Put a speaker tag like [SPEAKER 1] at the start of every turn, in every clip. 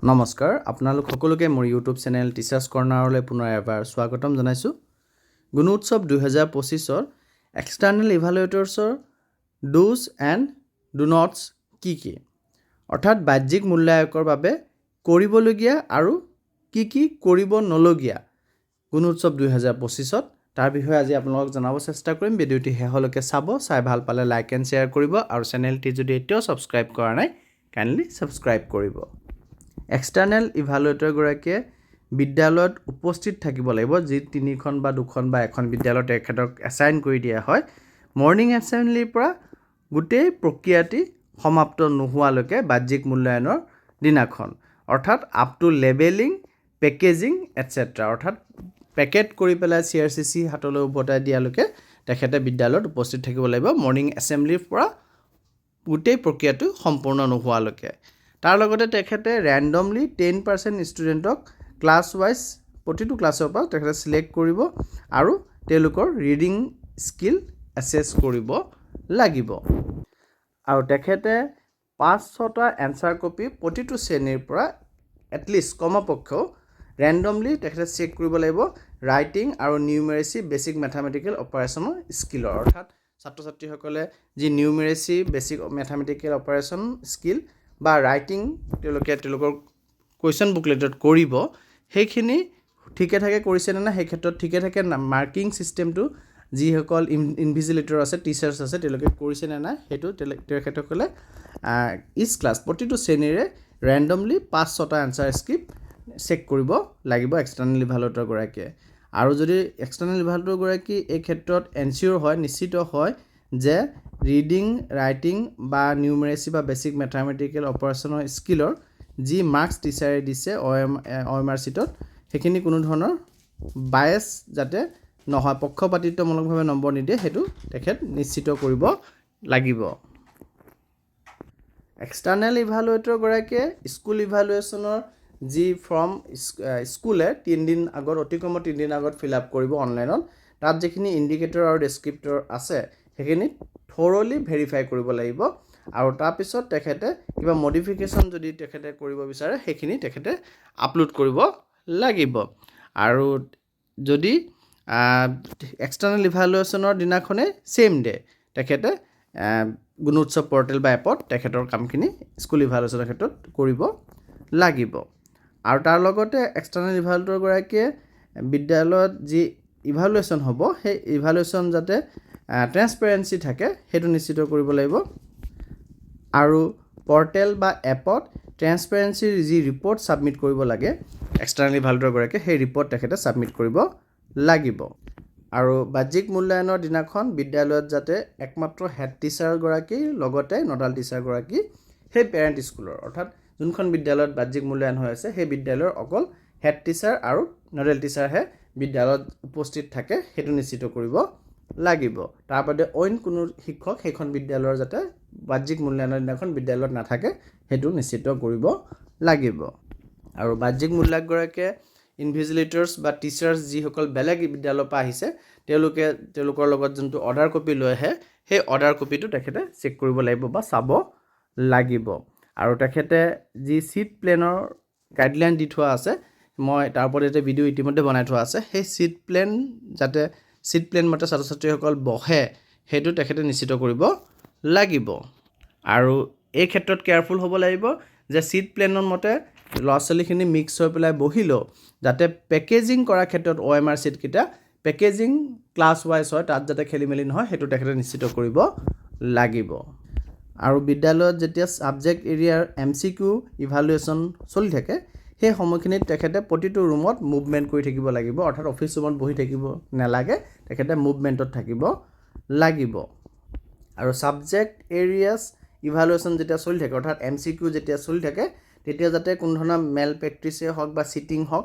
[SPEAKER 1] নমস্কাৰ আপোনালোক সকলোকে মোৰ ইউটিউব চেনেল টিচাৰ্ছ কৰ্নাৰলৈ পুনৰ এবাৰ স্বাগতম জনাইছোঁ। গুণোৎসৱ 2025ৰ এক্সটাৰ্নেল ইভালুৱেটৰ্ছৰ ডুজ এণ্ড ডু নটছ কি কি, অৰ্থাৎ বাহ্যিক মূল্যায়কৰ বাবে কৰিবলগীয়া আৰু কি কৰিব নলগীয়া গুণোৎসৱ 2025ত তাৰ বিষয়ে আজি আপোনালোকক জনাব চেষ্টা কৰিম। ভিডিঅ'টি শেষলৈকে চাব, চাই ভাল পালে লাইক এণ্ড শ্বেয়াৰ কৰিব আৰু চেনেলটি যদি এতিয়াও ছাবস্ক্ৰাইব কৰা নাই কাইণ্ডলি ছাবস্ক্ৰাইব কৰিব। এক্সটাৰ্নেল ইভালুৱেটৰগৰাকীয়ে বিদ্যালয়ত উপস্থিত থাকিব লাগিব, যি 3খন বা 2খন বা এখন বিদ্যালয়ত তেখেতক এছাইন কৰি দিয়া হয়। মৰ্ণিং এছেম্বলিৰ পৰা গোটেই প্ৰক্ৰিয়াটি সমাপ্ত নোহোৱালৈকে বাহ্যিক মূল্যায়নৰ দিনাখন, অৰ্থাৎ up to labelling, packaging etcetera, অৰ্থাৎ পেকেট কৰি পেলাই CRCC হাতলৈ উভতাই দিয়ালৈকে তেখেতে বিদ্যালয়ত উপস্থিত থাকিব লাগিব, মৰ্ণিং এছেম্বলিৰ পৰা গোটেই প্ৰক্ৰিয়াটো সম্পূৰ্ণ নোহোৱালৈকে। তাৰ লগতে তেখেতে ৰেণ্ডমলি 10% ষ্টুডেণ্টক ক্লাছ ৱাইজ প্ৰতিটো ক্লাছৰ পৰা তেখেতে চিলেক্ট কৰিব আৰু তেওঁলোকৰ ৰিডিং স্কিল এছেছ কৰিব লাগিব। আৰু তেখেতে 5-6টা এনচাৰ কপি প্ৰতিটো শ্ৰেণীৰ পৰা এটলিষ্ট কমপক্ষেও ৰেণ্ডমলি তেখেতে চেক কৰিব লাগিব ৰাইটিং আৰু নিউমেৰেচি বেছিক মেথামেটিকেল অপাৰেশ্যনৰ স্কিলৰ, অৰ্থাৎ ছাত্ৰ ছাত্ৰীসকলে যি নিউমেৰেচি বেছিক মেথামেটিকেল অপাৰেশ্যন স্কিল বা ৰাইটিং তেওঁলোকৰ কুৱেশ্যন বুকলেটত কৰিব, সেইখিনি ঠিকে থাকে কৰিছেনে নাই, সেই ক্ষেত্ৰত ঠিকে থাকে মাৰ্কিং ছিষ্টেমটো যিসকল ইনভিজিলেটৰ আছে, টিচাৰ্ছ আছে, তেওঁলোকে কৰিছেনে নাই সেইটো তেখেতসকলে ইচ ক্লাছ প্ৰতিটো শ্ৰেণীৰে ৰেণ্ডমলি 5-6টা এনচাৰ স্ক্ৰিপ্ট চেক কৰিব লাগিব এক্সটাৰ্নেল ইভালুৱেটৰগৰাকীয়ে। আৰু যদি এক্সটাৰ্নেল ইভালুৱেটৰগৰাকী এই ক্ষেত্ৰত এনচিয়'ৰ হয়, নিশ্চিত হয় যে ৰিডিং, ৰাইটিং বা নিউমেৰেচি বা বেছিক মেথামেটিকেল অপাৰেশ্যনৰ স্কিলৰ যি মাৰ্কছ টিচাৰে দিছে OMR শ্বীটত, সেইখিনি কোনো ধৰণৰ বায়েছ যাতে নহয়, পক্ষপাতিত্বমূলকভাৱে নম্বৰ নিদিয়ে, সেইটো তেখেত নিশ্চিত কৰিব লাগিব। এক্সটাৰ্নেল ইভালুৱেটৰগৰাকীয়ে স্কুল ইভালুৱেশ্যনৰ যি ফৰ্ম স্কুলে 3 দিন আগত, অতি কমেও 3 দিন আগত ফিল আপ কৰিব অনলাইনত, তাত যিখিনি ইণ্ডিকেটৰ আৰু ডেছক্ৰিপ্টৰ আছে সেইখিনি থ'ৰলি ভেৰিফাই কৰিব লাগিব। আৰু তাৰপিছত তেখেতে কিবা মডিফিকেশ্যন যদি তেখেতে কৰিব বিচাৰে সেইখিনি তেখেতে আপলোড কৰিব লাগিব। আৰু যদি এক্সটাৰ্নেল ইভালুৱেশ্যনৰ দিনাখনেই ছেইম ডে তেখেতে গুণোৎসৱ পৰ্টেল বা এপত তেখেতৰ কামখিনি স্কুল ইভালুৱেশ্যনৰ ক্ষেত্ৰত কৰিব লাগিব। আৰু তাৰ লগতে এক্সটাৰ্নেল ইভালুৱেটৰগৰাকীয়ে বিদ্যালয়ত যি ইভালুৱেশ্যন হ'ব সেই ইভালুৱেশ্যন যাতে ট্ৰেন্সপেৰেঞ্চি থাকে সেইটো নিশ্চিত কৰিব লাগিব। আৰু পৰ্টেল বা এপত ট্ৰেন্সপেৰেঞ্চিৰ যি ৰিপৰ্ট ছাবমিট কৰিব লাগে এক্সটাৰ্নেল ইভালুৱেটৰগৰাকীয়ে, সেই ৰিপৰ্ট তেখেতে ছাবমিট কৰিব লাগিব। আৰু বাহ্যিক মূল্যায়নৰ দিনাখন বিদ্যালয়ত যাতে একমাত্ৰ হেড টিচাৰগৰাকীৰ লগতে নডাল টিচাৰগৰাকী সেই পেৰেণ্ট স্কুলৰ, অৰ্থাৎ যোনখন বিদ্যালয়ত বাহ্যিক মূল্যায়ন হৈ আছে সেই বিদ্যালয়ৰ অকল হেড টিচাৰ আৰু নডেল টিচাৰহে বিদ্যালয়ত উপস্থিত থাকে সেইটো নিশ্চিত কৰিব লাগিব। তাৰ বাদে অইন কোনো শিক্ষক সেইখন বিদ্যালয়ৰ যাতে বাহ্যিক মূল্যায়নৰ দিনাখন বিদ্যালয়ত নাথাকে সেইটো নিশ্চিত কৰিব লাগিব। আৰু বাহ্যিক মূল্যায়কগৰাকীয়ে ইনভিজিলেটৰ্ছ বা টিচাৰ্ছ যিসকল বেলেগ বিদ্যালয়ৰ পৰা আহিছে তেওঁলোকৰ লগত যোনটো অৰ্ডাৰ কপি লৈ আহে সেই অৰ্ডাৰ কপিটো তেখেতে চেক কৰিব লাগিব বা চাব লাগিব। আৰু তেখেতে যি ছিট প্লেনৰ গাইডলাইন দি থোৱা আছে, মই তাৰ ওপৰত এটা ভিডিঅ' ইতিমধ্যে বনাই থোৱা আছে, সেই ছিট প্লেন মতে ছাত্ৰ ছাত্ৰীসকল বহে সেইটো তেখেতে নিশ্চিত কৰিব লাগিব। আৰু এই ক্ষেত্ৰত কেয়াৰফুল হ'ব লাগিব যে ছিট প্লেনৰ মতে ল'ৰা ছোৱালীখিনি মিক্স হৈ পেলাই বহিলেও যাতে পেকেজিং কৰাৰ ক্ষেত্ৰত OMR শ্বীটকেইটা পেকেজিং ক্লাছ ৱাইজ হয়, তাত যাতে খেলি মেলি নহয় সেইটো তেখেতে নিশ্চিত কৰিব লাগিব। আৰু বিদ্যালয়ত যেতিয়া ছাবজেক্ট এৰিয়াৰ MCQ ইভালুৱেশ্যন চলি থাকে সেই সময়খিনিত তেখেতে প্ৰতিটো ৰুমত মুভমেণ্ট কৰি থাকিব লাগিব, অৰ্থাৎ অফিচ ৰুমত বহি থাকিব নালাগে, তেখেতে মুভমেণ্টত থাকিব লাগিব। আৰু ছাবজেক্ট এৰিয়াছ ইভালুৱেশ্যন যেতিয়া চলি থাকে, অৰ্থাৎ MCQ যেতিয়া চলি থাকে তেতিয়া যাতে কোনো ধৰণৰ মেল প্ৰেক্টিছেই হওক বা চিটিং হওক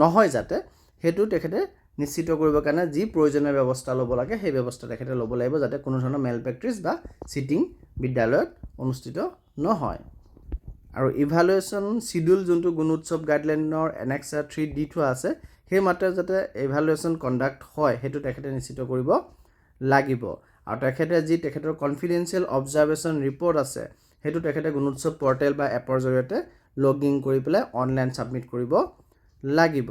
[SPEAKER 1] নহয়, যাতে সেইটো তেখেতে নিশ্চিত কৰিবৰ কাৰণে যি প্ৰয়োজনীয় ব্যৱস্থা ল'ব লাগে সেই ব্যৱস্থা তেখেতে ল'ব লাগিব, যাতে কোনো ধৰণৰ মেল প্ৰেক্টিছ বা চিটিং বিদ্যালয়ত অনুষ্ঠিত নহয়। আৰু ইভালুৱেশ্যন চিডিউল যোনটো গুণোৎসৱ গাইডলাইনৰ এনেক্সাৰ 3 দি থোৱা আছে সেই মতে যাতে ইভালুৱেশ্যন কণ্ডাক্ট হয় সেইটো তেখেতে নিশ্চিত কৰিব লাগিব। আৰু তেখেতে যি তেখেতৰ কনফিডেঞ্চিয়েল অবজাৰভেশ্যন ৰিপৰ্ট আছে সেইটো তেখেতে গুণোৎসৱ পৰ্টেল বা এপৰ জৰিয়তে লগ ইন কৰি পেলাই অনলাইন ছাবমিট কৰিব লাগিব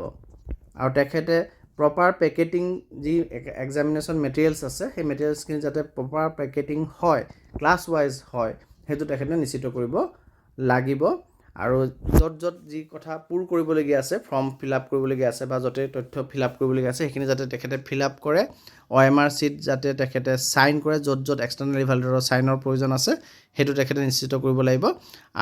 [SPEAKER 1] আৰু তেখেতে প্ৰপাৰ পেকেটিং যি এক্সামিনেশ্যন মেটেৰিয়েলছ আছে সেই মেটেৰিয়েলছখিনি যাতে প্ৰপাৰ পেকেটিং হয় ক্লাছ ৱাইজ হয় সেইটো তেখেতে নিশ্চিত কৰিব লাগিব আৰু য'ত যি কথা পূৰ কৰিবলগীয়া আছে ফৰ্ম ফিল আপ কৰিবলগীয়া আছে বা য'তে তথ্য ফিল আপ কৰিবলগীয়া আছে সেইখিনি যাতে তেখেতে ফিল আপ কৰে OMR চিট যাতে তেখেতে চাইন কৰে য'ত এক্সটাৰ্নেল ইভালুৱেটৰৰ চাইনৰ প্ৰয়োজন আছে সেইটো তেখেতে নিশ্চিত কৰিব লাগিব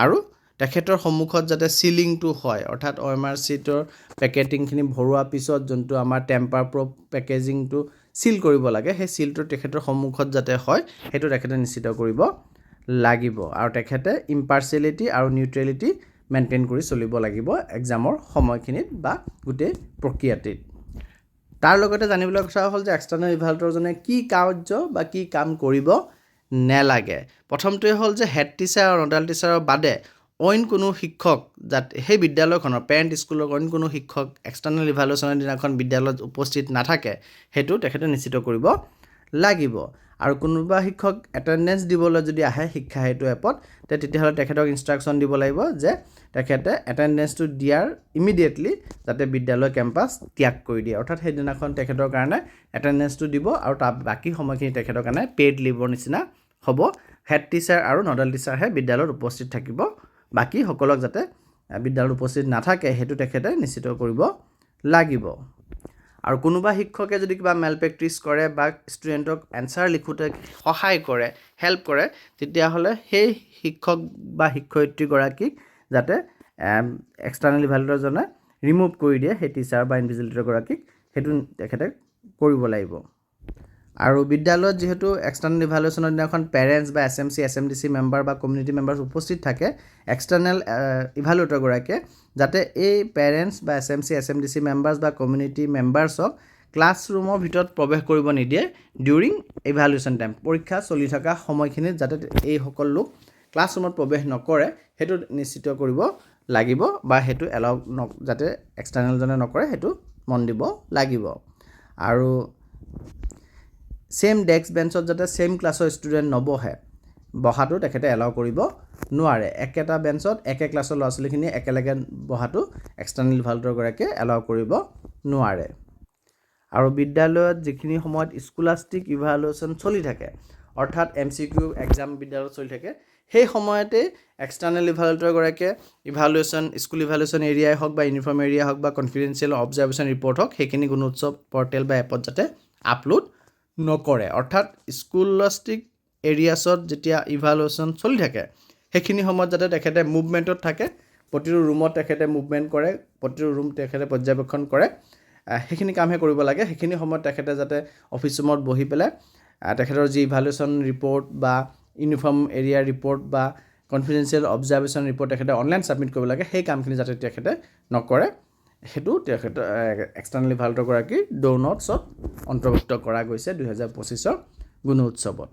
[SPEAKER 1] আৰু তেখেতৰ সন্মুখত যাতে চিলিংটো হয় অৰ্থাৎ OMR চিটৰ পেকেটিংখিনি ভৰোৱা পিছত যোনটো আমাৰ টেম্পাৰ প্ৰুফ পেকেজিংটো চিল কৰিব লাগে সেই চিলটো তেখেতৰ সন্মুখত যাতে হয় সেইটো তেখেতে নিশ্চিত কৰিব লাগিব আৰু তেখেতে ইম্পাৰ্চিয়েলিটি আৰু নিউট্ৰেলিটি মেইনটেইন কৰি চলিব লাগিব এক্সামৰ সময়খিনিত বা গোটেই প্ৰক্ৰিয়াটিত তাৰ লগতে জানিবলৈ কথা হ'ল যে এক্সটাৰ্নেল ইভালুৱেটৰজনে কি কাৰ্য বা কি কাম কৰিব নেলাগে প্ৰথমটোৱে হ'ল যে হেড টিচাৰ আৰু নডাল টিচাৰৰ বাদে অইন কোনো শিক্ষক যাতে সেই বিদ্যালয়খনৰ পেৰেণ্ট স্কুলৰ অইন কোনো শিক্ষক এক্সটাৰ্নেল ইভালুৱেশ্যনৰ দিনাখন বিদ্যালয়ত উপস্থিত নাথাকে সেইটো তেখেতে নিশ্চিত কৰিব লাগিব আৰু কোনোবা শিক্ষক এটেণ্ডেঞ্চ দিবলৈ যদি আহে শিক্ষা হেতু এপত তেতিয়াহ'লে তেখেতক ইনষ্ট্ৰাকশ্যন দিব লাগিব যে তেখেতে এটেণ্ডেঞ্চটো দিয়াৰ ইমিডিয়েটলি যাতে বিদ্যালয় কেম্পাছ ত্যাগ কৰি দিয়ে অৰ্থাৎ সেইদিনাখন তেখেতৰ কাৰণে এটেণ্ডেঞ্চটো দিব আৰু তাৰ বাকী সময়খিনি তেখেতৰ কাৰণে পেইড লিভৰ নিচিনা হ'ব হেড টিচাৰ আৰু নডেল টিচাৰহে বিদ্যালয়ত উপস্থিত থাকিব বাকী সকলক যাতে বিদ্যালয়ত উপস্থিত নাথাকে সেইটো তেখেতে নিশ্চিত কৰিব লাগিব আৰু কোনোবা শিক্ষকে যদি কিবা মেল প্ৰেক্টিছ কৰে বা ষ্টুডেণ্টক এনচাৰ লিখোঁতে সহায় কৰে হেল্প কৰে তেতিয়াহ'লে সেই শিক্ষক বা শিক্ষয়িত্ৰীগৰাকীক যাতে এক্সটাৰ্নেল ইভালুৱেটৰজনে ৰিমুভ কৰি দিয়ে সেই টিচাৰ বা ইনভিজিলেটৰগৰাকীক সেইটো তেখেতে কৰিব লাগিব আৰু বিদ্যালয়ত যিহেতু এক্সটাৰ্নেল ইভালুৱেশ্যনৰ দিনাখন পেৰেণ্টছ বা SMC SMDC মেম্বাৰ বা কমিউনিটি মেম্বাৰ্ছ উপস্থিত থাকে এক্সটাৰ্নেল ইভালুৱেটৰগৰাকীয়ে যাতে এই পেৰেণ্টছ বা SMC SMDC মেম্বাৰ্ছ বা কমিউনিটি মেম্বাৰ্ছক ক্লাছৰুমৰ ভিতৰত প্ৰৱেশ কৰিব নিদিয়ে ডিউৰিং ইভালুৱেশ্যন টাইম পৰীক্ষা চলি থকা সময়খিনিত যাতে এইসকল লোক ক্লাছৰুমত প্ৰৱেশ নকৰে সেইটো নিশ্চিত কৰিব লাগিব বা সেইটো এলাউ যাতে এক্সটাৰ্নেলজনে নকৰে সেইটো মন দিব লাগিব আৰু সেম ডেস্ক বেঞ্চত যাতে সেম ক্লাছৰ ষ্টুডেণ্ট নবহে বহাটো তেখেতে এলাউ কৰিব নোৱাৰে একেটা বেঞ্চত একে ক্লাছৰ ল'ৰা ছোৱালীখিনি একেলগে বহাটো এক্সটাৰ্নেল ইভালুৱেটৰগৰাকীয়ে এলাউ কৰিব নোৱাৰে আৰু বিদ্যালয়ত যিখিনি সময়ত স্কুলাষ্টিক ইভালুৱেশ্যন চলি থাকে অৰ্থাৎ MCQ এক্সাম বিদ্যালয়ত চলি থাকে সেই সময়তে এক্সটাৰ্নেল ইভালুৱেটৰগৰাকীয়ে স্কুল ইভালুৱেশ্যন এৰিয়াই হওক বা ইউনিফৰ্ম এৰিয়া হওক বা কনফিডেঞ্চিয়েল অবজাৰভেশ্যন ৰিপৰ্ট হওক সেইখিনি গুণোৎসৱ পৰ্টেল বা এপত যাতে আপলোড নকৰে অৰ্থাৎ স্কুলাষ্টিক এৰিয়াছত যেতিয়া ইভালুৱেশ্যন চলি থাকে সেইখিনি সময়ত যাতে তেখেতে মুভমেণ্টত থাকে প্ৰতিটো ৰুমত তেখেতে মুভমেণ্ট কৰে প্ৰতিটো ৰুম তেখেতে পৰ্যবেক্ষণ কৰে সেইখিনি কামহে কৰিব লাগে সেইখিনি সময়ত তেখেতে যাতে অফিচ ৰুমত বহি পেলাই তেখেতৰ যি ইভালুৱেশ্যন ৰিপৰ্ট বা ইউনিফৰ্ম এৰিয়া ৰিপৰ্ট বা কনফিডেঞ্চিয়েল অবজাৰভেশ্যন ৰিপৰ্ট তেখেতে অনলাইন ছাবমিট কৰিব লাগে সেই কামখিনি যাতে তেখেতে নকৰে সেইটো তেখেতে এক্সটাৰ্নেল ইভালুৱেটৰগৰাকীৰ ডো নটছত অন্তৰ্ভুক্ত কৰা গৈছে 2025 গুণোৎসৱত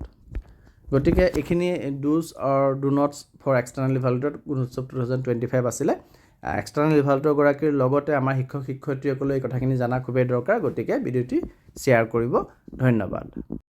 [SPEAKER 1] গতিকে এইখিনি dos or do nots for external evaluator Gunotsav 2025 আছিলে এক্সটাৰ্নেল ইভালুৱেটৰগৰাকীৰ লগতে আমাৰ শিক্ষক শিক্ষয়িত্ৰীসকলে এই কথাখিনি জনা খুবেই দৰকাৰ গতিকে ভিডিঅ'টি শ্বেয়াৰ কৰিব ধন্যবাদ